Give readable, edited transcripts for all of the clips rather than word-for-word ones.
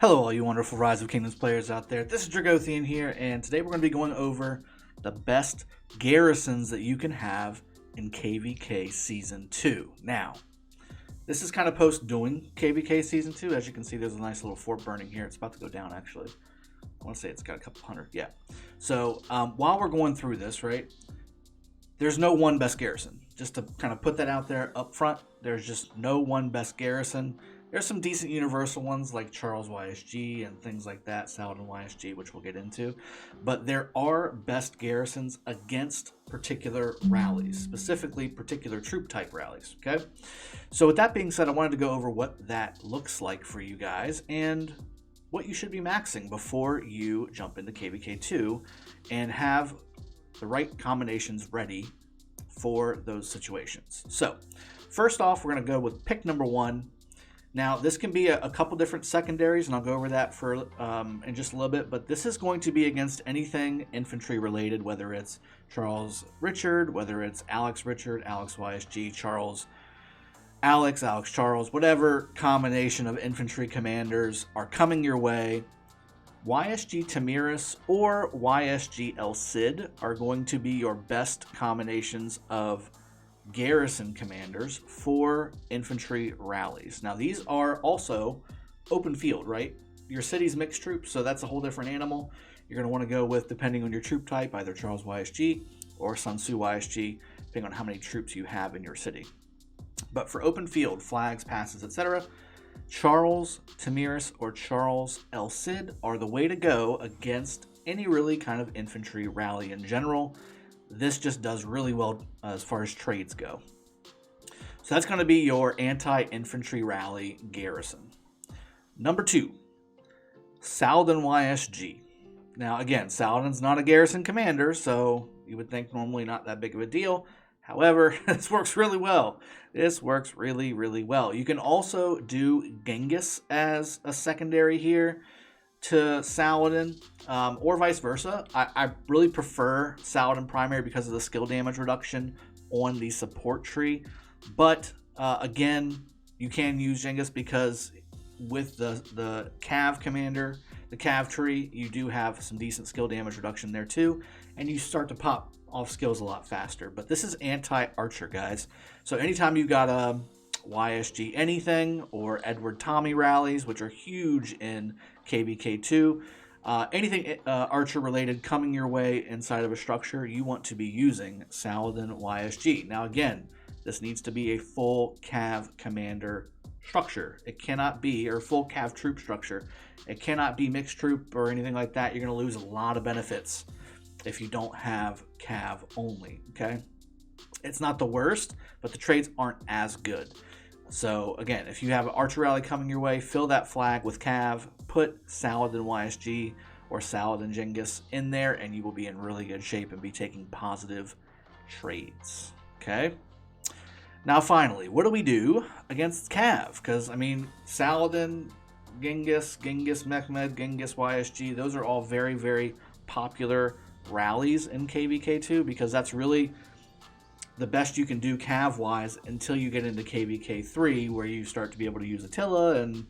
Hello all you wonderful Rise of Kingdoms players out there. This is Dragothien here, and today we're going to be going over the best garrisons that you can have in KvK Season 2. Now, this is kind of post doing KvK Season 2. As you can see, there's a nice little fort burning here. It's about to go down, actually. I want to say it's got a couple hundred. Yeah. So, while we're going through this, right, there's no one best garrison. Just to kind of put that out there up front, there's just no one best garrison. There's some decent universal ones like Charles YSG and things like that, Saladin YSG, which we'll get into. But there are best garrisons against particular rallies, specifically particular troop type rallies, okay? So with that being said, I wanted to go over what that looks like for you guys and what you should be maxing before you jump into KvK2 and have the right combinations ready for those situations. So first off, we're going to go with pick number one. Now, this can be a couple different secondaries, and I'll go over that for in just a little bit, but this is going to be against anything infantry related, whether it's Charles Richard, whether it's Alex Richard, Alex YSG, Charles Alex, Alex Charles, whatever combination of infantry commanders are coming your way. YSG Tamiris or YSG El Cid are going to be your best combinations of garrison commanders for infantry rallies. Now, these are also open field, right? Your city's mixed troops, so that's a whole different animal. You're going to want to go with, depending on your troop type, either Charles YSG or Sun Tzu YSG, depending on how many troops you have in your city. But for open field, flags, passes, etc., Charles Tamiris or Charles El Cid are the way to go against any really kind of infantry rally in general. This just does really well as far as trades go. So that's going to be your anti-infantry rally garrison. Number two, Saladin YSG. Now again, Saladin's not a garrison commander, so you would think normally not that big of a deal. However, this works really well. This works really, really well. You can also do Genghis as a secondary here to Saladin, or vice versa. I really prefer Saladin primary because of the skill damage reduction on the support tree. But again, you can use Genghis because with the Cav commander, the Cav tree, you do have some decent skill damage reduction there too, and you start to pop off skills a lot faster. But this is anti-archer, guys. So anytime you got a YSG anything or Edward Tommy rallies, which are huge in KvK2, anything archer related coming your way inside of a structure, you want to be using Saladin YSG. Now again, this needs to be a full Cav commander structure. It cannot be, or full Cav troop structure. It cannot be mixed troop or anything like that. You're going to lose a lot of benefits if you don't have Cav only, okay? It's not the worst, but the trades aren't as good. So again, if you have an archer rally coming your way, fill that flag with Cav, put Saladin YSG or Saladin Genghis in there, and you will be in really good shape and be taking positive trades, okay? Now finally, what do we do against Cav? Because, I mean, Saladin, Genghis, Genghis Mehmed, Genghis YSG, those are all very, very popular rallies in KvK2 because that's really the best you can do Cav-wise until you get into KvK3, where you start to be able to use Attila, and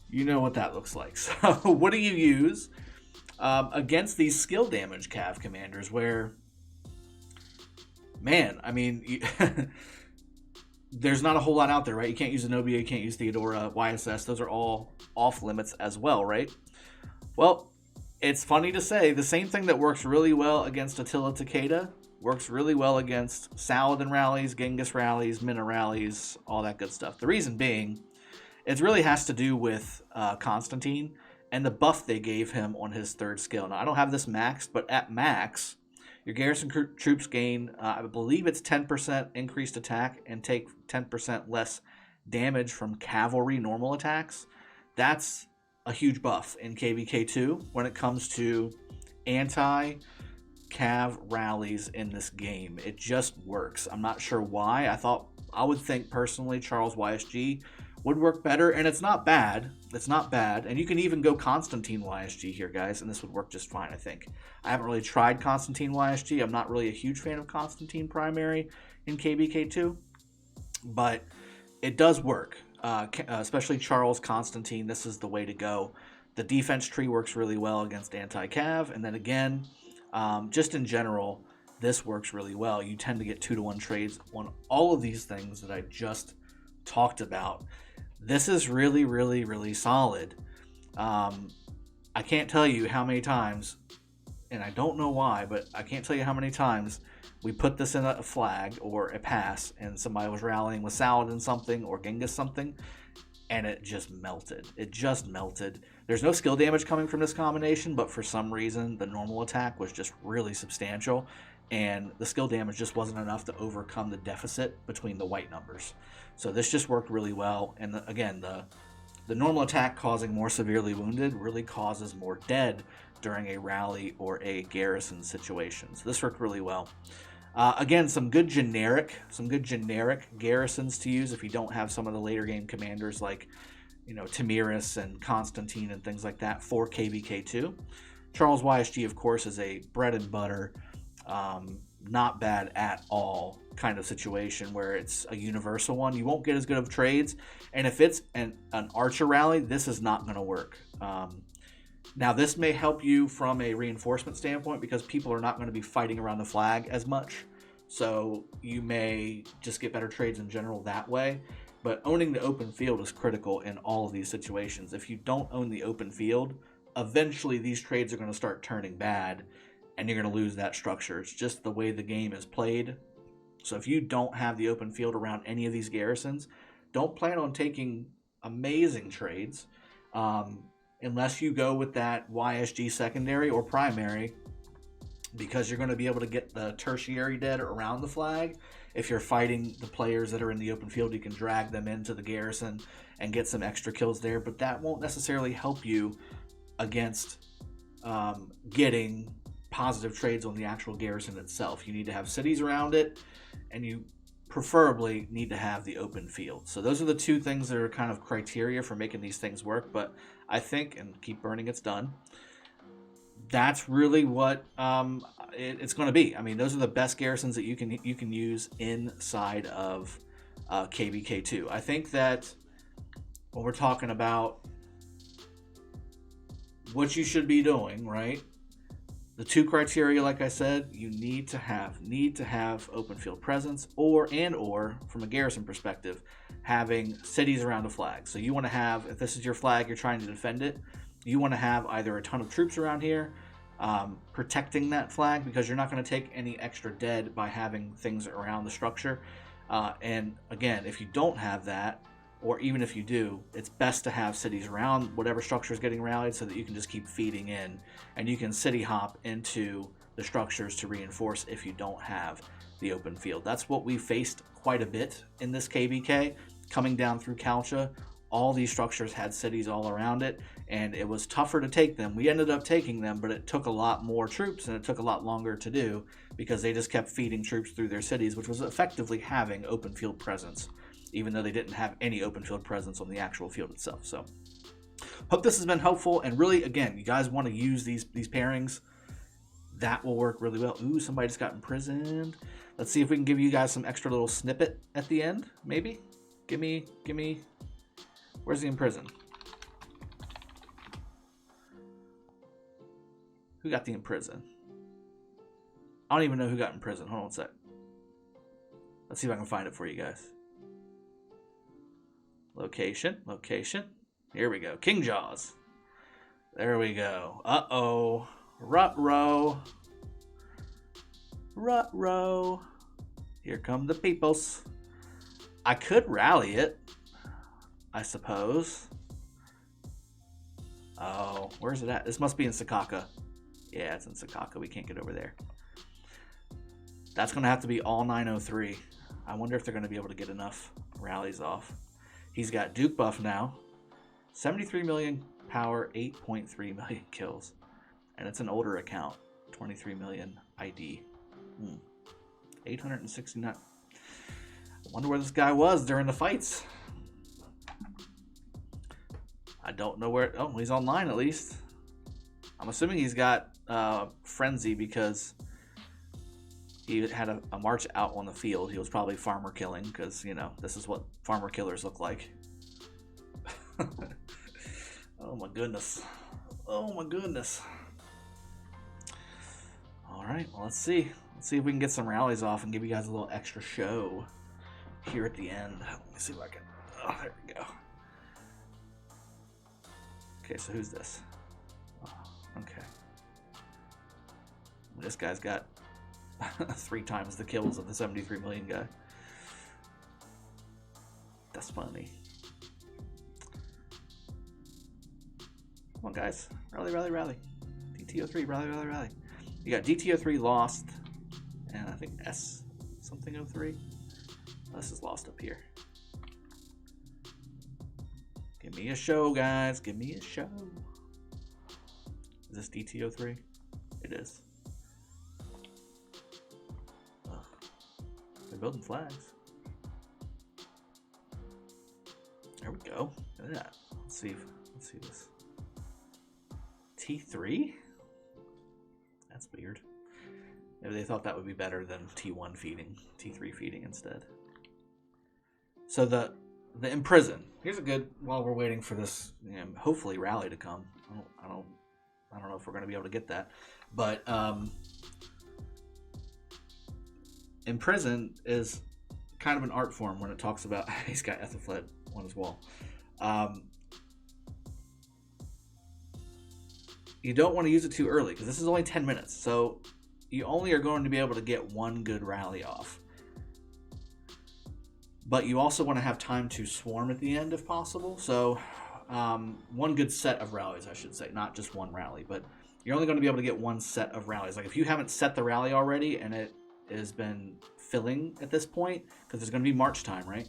you know what that looks like. So what do you use against these skill damage Cav commanders where, man, I mean, there's not a whole lot out there, right? You can't use Zenobia, you can't use Theodora, YSS. Those are all off limits as well, right? Well, it's funny to say, the same thing that works really well against Attila Takeda works really well against Saladin rallies, Genghis rallies, Minna rallies, all that good stuff. The reason being, it really has to do with Constantine and the buff they gave him on his third skill. Now, I don't have this maxed, but at max, your garrison troops gain, I believe it's 10% increased attack and take 10% less damage from cavalry normal attacks. That's a huge buff in KvK2 when it comes to anti-Cav rallies in this game. It just works. I'm not sure why. I would think personally Charles YSG would work better, and it's not bad. It's not bad. And you can even go Constantine YSG here, guys, and this would work just fine, I think. I haven't really tried Constantine YSG. I'm not really a huge fan of Constantine primary in KvK2, but it does work. especially Charles Constantine, this is the way to go. The defense tree works really well against anti-cav, and then again, just in general, this works really well. You tend to get 2-to-1 trades on all of these things that I just talked about. This is really, really, really solid. I can't tell you how many times, and I don't know why, but I can't tell you how many times we put this in a flag or a pass, and somebody was rallying with Saladin something or Genghis something, and it just melted. It just melted. There's no skill damage coming from this combination, but for some reason, the normal attack was just really substantial, and the skill damage just wasn't enough to overcome the deficit between the white numbers. So this just worked really well, and again, the normal attack causing more severely wounded really causes more dead during a rally or a garrison situation. So this worked really well. Again, some good generic garrisons to use if you don't have some of the later game commanders like, Tamiris and Constantine and things like that for KvK2. Charles YSG, of course, is a bread and butter, not bad at all kind of situation where it's a universal one. You won't get as good of trades, and if it's an archer rally, this is not going to work. Now, this may help you from a reinforcement standpoint because people are not going to be fighting around the flag as much. So you may just get better trades in general that way. But owning the open field is critical in all of these situations. If you don't own the open field, eventually these trades are going to start turning bad and you're going to lose that structure. It's just the way the game is played. So if you don't have the open field around any of these garrisons, don't plan on taking amazing trades. Unless you go with that YSG secondary or primary, because you're going to be able to get the tertiary dead around the flag. If you're fighting the players that are in the open field, you can drag them into the garrison and get some extra kills there, but that won't necessarily help you against getting positive trades on the actual garrison itself. You need to have cities around it, and you preferably need to have the open field. So those are the two things that are kind of criteria for making these things work, but I think, and keep burning it's done, that's really what it's going to be. I mean, those are the best garrisons that you can use inside of KvK2. I think that when we're talking about what you should be doing, right? The two criteria, like I said, you need to have open field presence, or from a garrison perspective, having cities around a flag. So you want to have, if this is your flag, you're trying to defend it, you want to have either a ton of troops around here protecting that flag, because you're not going to take any extra dead by having things around the structure. And again, if you don't have that, or even if you do, it's best to have cities around whatever structure is getting rallied so that you can just keep feeding in, and you can city hop into the structures to reinforce if you don't have the open field. That's what we faced quite a bit in this KvK. Coming down through Calcha, all these structures had cities all around it, and it was tougher to take them. We ended up taking them, but it took a lot more troops, and it took a lot longer to do because they just kept feeding troops through their cities, which was effectively having open field presence, even though they didn't have any open field presence on the actual field itself. So hope this has been helpful, and really, again, you guys want to use these pairings, that will work really well. Ooh, somebody just got imprisoned. Let's see if we can give you guys some extra little snippet at the end, maybe. Give me, where's the imprison? Who got the imprison? I don't even know who got imprisoned. Hold on a sec. Let's see if I can find it for you guys. Location. Here we go. King Jaws. There we go. Uh-oh. Rut-row. Here come the peoples. I could rally it, I suppose. Oh, where's it at? This must be in Sakaka. Yeah, it's in Sakaka. We can't get over there. That's going to have to be all 903. I wonder if they're going to be able to get enough rallies off. He's got Duke buff now. 73 million power, 8.3 million kills. And it's an older account. 23 million ID. 869. I wonder where this guy was during the fights. I don't know where. Oh, he's online at least. I'm assuming he's got Frenzy because he had a march out on the field. He was probably farmer killing because, this is what farmer killers look like. Oh my goodness. Oh my goodness. All right, well, let's see. Let's see if we can get some rallies off and give you guys a little extra show here at the end. Let me see if I can. Oh, there we go. Okay, so who's this? Oh, okay. This guy's got 3 times the kills of the 73 million guy. That's funny. Come on, guys. Rally, rally, rally. DTO3, rally, rally, rally. You got DTO3 lost, and I think S something 03. This is lost up here. Give me a show, guys. Give me a show. Is this DTO3? It is. Ugh. They're building flags. There we go. Look at that. Let's see this. T3? That's weird. Maybe they thought that would be better than T1 feeding, T3 feeding instead. So the Imprison. Here's a good, while we're waiting for this, hopefully rally to come. I don't know if we're going to be able to get that, but Imprison is kind of an art form when it talks about. He's got Ethelfled on his wall. You don't want to use it too early because this is only 10 minutes, so you only are going to be able to get one good rally off. But you also want to have time to swarm at the end if possible. So one good set of rallies, I should say, not just one rally, but you're only going to be able to get one set of rallies. Like if you haven't set the rally already and it has been filling at this point, because there's going to be March time, right?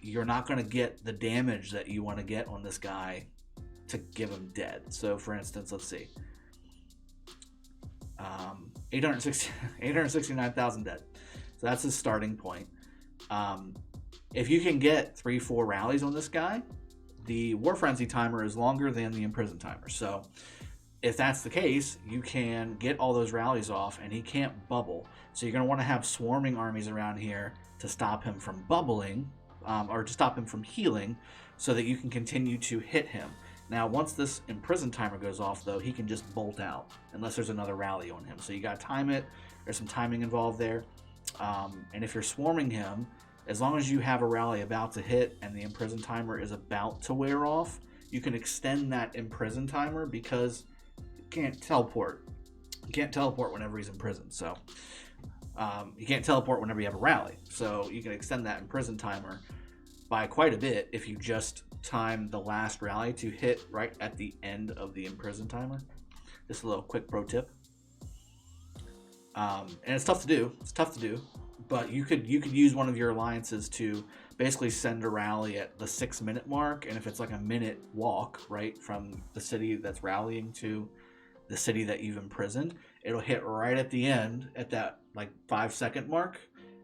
You're not going to get the damage that you want to get on this guy to give him dead. So for instance, let's see. 869,000 dead. So that's his starting point. If you can get 3-4 rallies on this guy, the War Frenzy timer is longer than the Imprison timer. So if that's the case, you can get all those rallies off and he can't bubble. So you're going to want to have swarming armies around here to stop him from bubbling, or to stop him from healing, so that you can continue to hit him. Now, once this Imprison timer goes off, though, he can just bolt out unless there's another rally on him. So you got to time it. There's some timing involved there. And if you're swarming him, as long as you have a rally about to hit and the Imprison timer is about to wear off, you can extend that Imprison timer because you can't teleport. You can't teleport whenever he's imprisoned. So you can't teleport whenever you have a rally. So you can extend that Imprison timer by quite a bit if you just time the last rally to hit right at the end of the Imprison timer. Just a little quick pro tip. And it's tough to do. It's tough to do, but you could use one of your alliances to basically send a rally at the 6-minute mark, and if it's like a minute walk right from the city that's rallying to the city that you've imprisoned, it'll hit right at the end at that like 5-second mark,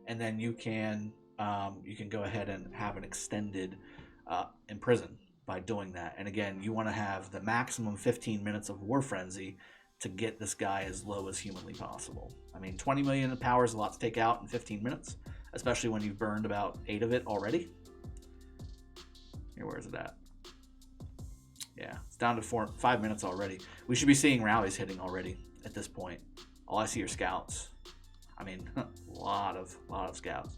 and then you can go ahead and have an extended imprison by doing that. And again, you want to have the maximum 15 minutes of War Frenzy to get this guy as low as humanly possible. I mean, 20 million of power is a lot to take out in 15 minutes, especially when you've burned about 8 of it already. Here, where is it at? Yeah, it's down to 5 minutes already. We should be seeing rallies hitting already at this point. All I see are scouts. I mean, a lot of scouts.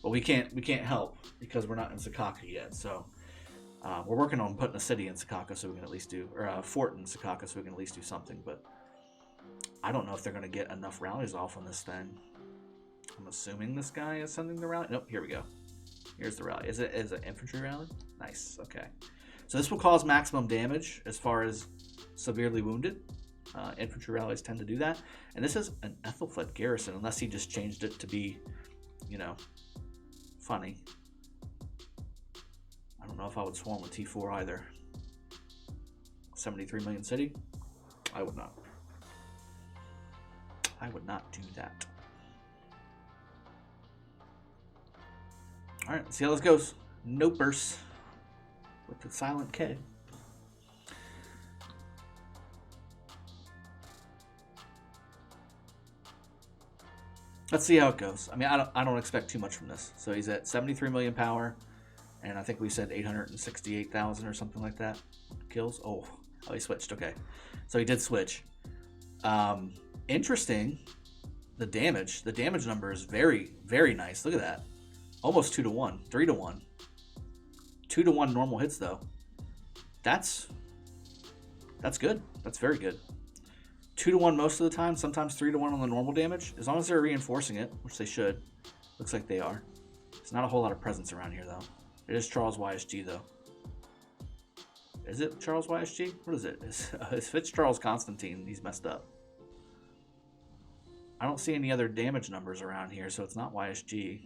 But we can't help because we're not in Sakaka yet. So we're working on putting a city in Sakaka so we can at least do, or a fort in Sakaka so we can at least do something. But I don't know if they're going to get enough rallies off on this thing. I'm assuming this guy is sending the rally. Nope, here we go. Here's the rally. Is it an infantry rally? Nice, okay. So this will cause maximum damage as far as severely wounded. Infantry rallies tend to do that. And this is an Ethelfled garrison, unless he just changed it to be, funny. I don't know if I would swarm with T4 either. 73 million city? I would not. I would not do that. Alright, let's see how this goes. Nopers with the silent K. Let's see how it goes. I mean, I don't expect too much from this. So he's at 73 million power. And I think we said 868,000 or something like that kills. Oh, he switched. Okay, so he did switch. Interesting. The damage number is very, very nice. Look at that. Almost 2-to-1, 3-to-1, 2-to-1 normal hits though. That's good. That's very good. 2-to-1 most of the time. Sometimes 3-to-1 on the normal damage. As long as they're reinforcing it, which they should. Looks like they are. There's not a whole lot of presence around here though. It is Charles YSG though. Is it Charles YSG? What is it? If it's Charles Constantine, he's messed up. I don't see any other damage numbers around here, so it's not YSG.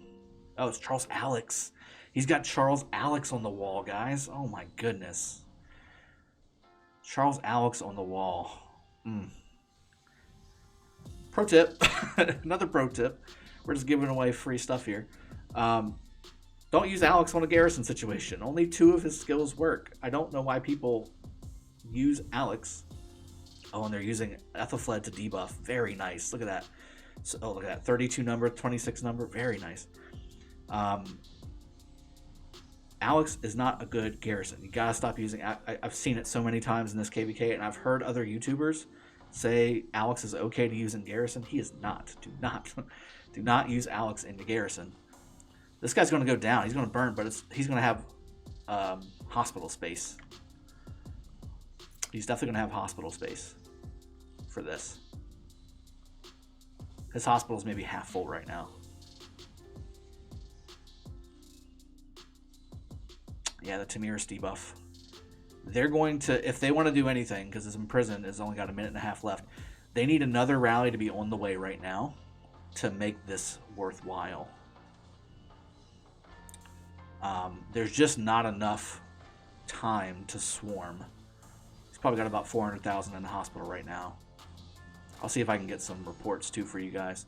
Oh, it's Charles Alex. He's got Charles Alex on the wall, guys. Oh my goodness. Charles Alex on the wall. Pro tip. Another pro tip. We're just giving away free stuff here. Don't use Alex on a Garrison situation. Only 2 of his skills work. I don't know why people use Alex. Oh, and they're using Ethelfled to debuff. Very nice. Look at that. So, oh, look at that. 32 number, 26 number. Very nice. Alex is not a good Garrison. You gotta stop using. I've seen it so many times in this KvK, and I've heard other YouTubers say Alex is okay to use in Garrison. He is not. Do not use Alex into Garrison. This guy's going to go down. He's going to burn, but he's going to have hospital space. He's definitely going to have hospital space for this. His hospital is maybe half full right now. Yeah, the Tamiris debuff. They're going to, if they want to do anything, because his Imprison has only got a minute and a half left, they need another rally to be on the way right now to make this worthwhile. There's just not enough time to swarm. He's probably got about 400,000 in the hospital right now. I'll see if I can get some reports too for you guys.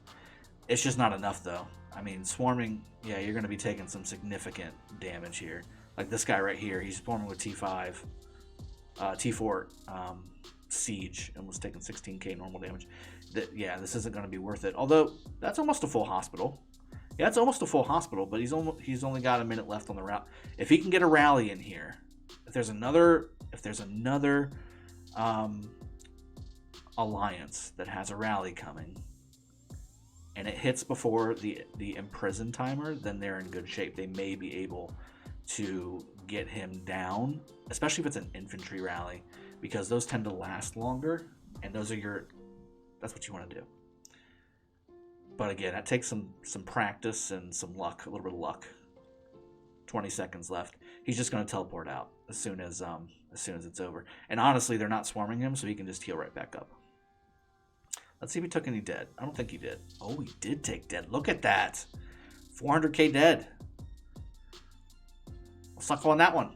It's just not enough though. I mean, swarming, yeah, you're going to be taking some significant damage here. Like this guy right here, he's swarming with T5, T4 siege and was taking 16k normal damage. Yeah, this isn't going to be worth it. Although that's almost a full hospital. Yeah, it's almost a full hospital, but he's only got a minute left on the route. If he can get a rally in here, if there's another alliance that has a rally coming, and it hits before the imprison timer, then they're in good shape. They may be able to get him down, especially if it's an infantry rally, because those tend to last longer, and that's what you want to do. But again, that takes some practice and some luck, a little bit of luck. 20 seconds left. He's just going to teleport out as soon as it's over. And honestly, they're not swarming him, so he can just heal right back up. Let's see if he took any dead. I don't think he did. Oh, he did take dead. Look at that. 400k dead. Let's not on that one.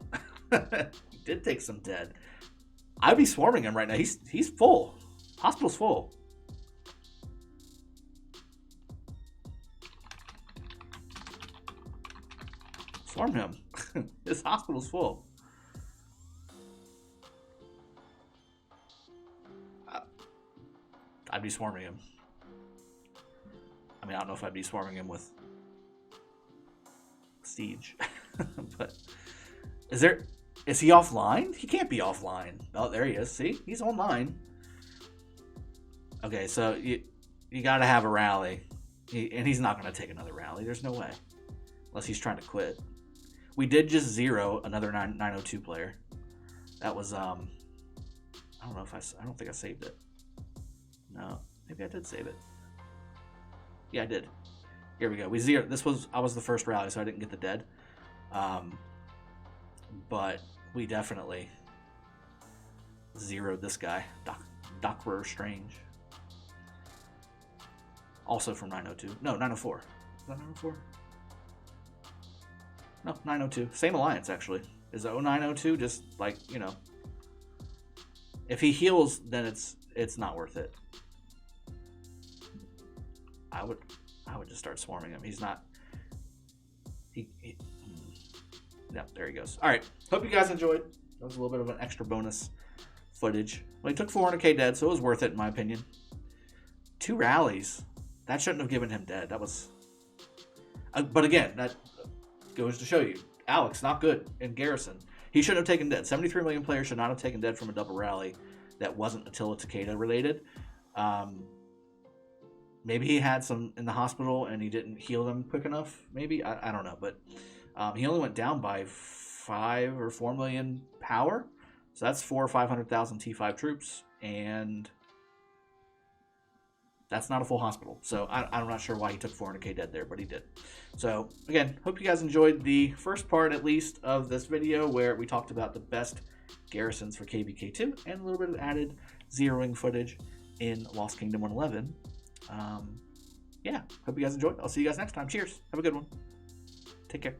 He did take some dead. I'd be swarming him right now. He's full. Hospital's full. Swarm him. His hospital's full. I'd be swarming him. I mean, I don't know if I'd be swarming him with siege. But is he offline? He can't be offline. Oh, there he is. See? He's online. Okay, so you got to have a rally. And he's not going to take another rally. There's no way. Unless he's trying to quit. We did just zero another 902 player. That was, I don't think I saved it. No, maybe I did save it. Yeah, I did. Here we go. We zeroed. I was the first rally, so I didn't get the dead. But we definitely zeroed this guy, Doctor Strange. Also from 902. No, 904. Is that 904? No, 902. Same alliance, actually. Is it 0902? Just like, if he heals, then it's not worth it. I would just start swarming him. He's not. Yeah, there he goes. All right. Hope you guys enjoyed. That was a little bit of an extra bonus footage. Well, he took 400k dead, so it was worth it in my opinion. 2 rallies. That shouldn't have given him dead. That was. But again, that goes to show you, Alex, not good in Garrison. He shouldn't have taken dead. 73 million players should not have taken dead from a double rally that wasn't Attila Takeda related. Maybe he had some in the hospital and he didn't heal them quick enough. Maybe. I don't know. But he only went down by 5 or 4 million power. So that's 400,000 or 500,000 T5 troops. And that's not a full hospital. So I'm not sure why he took 400k dead there, but he did. So again, hope you guys enjoyed the first part, at least, of this video where we talked about the best garrisons for KvK2 and a little bit of added zeroing footage in Lost Kingdom 111. Yeah, hope you guys enjoyed. I'll see you guys next time. Cheers. Have a good one. Take care.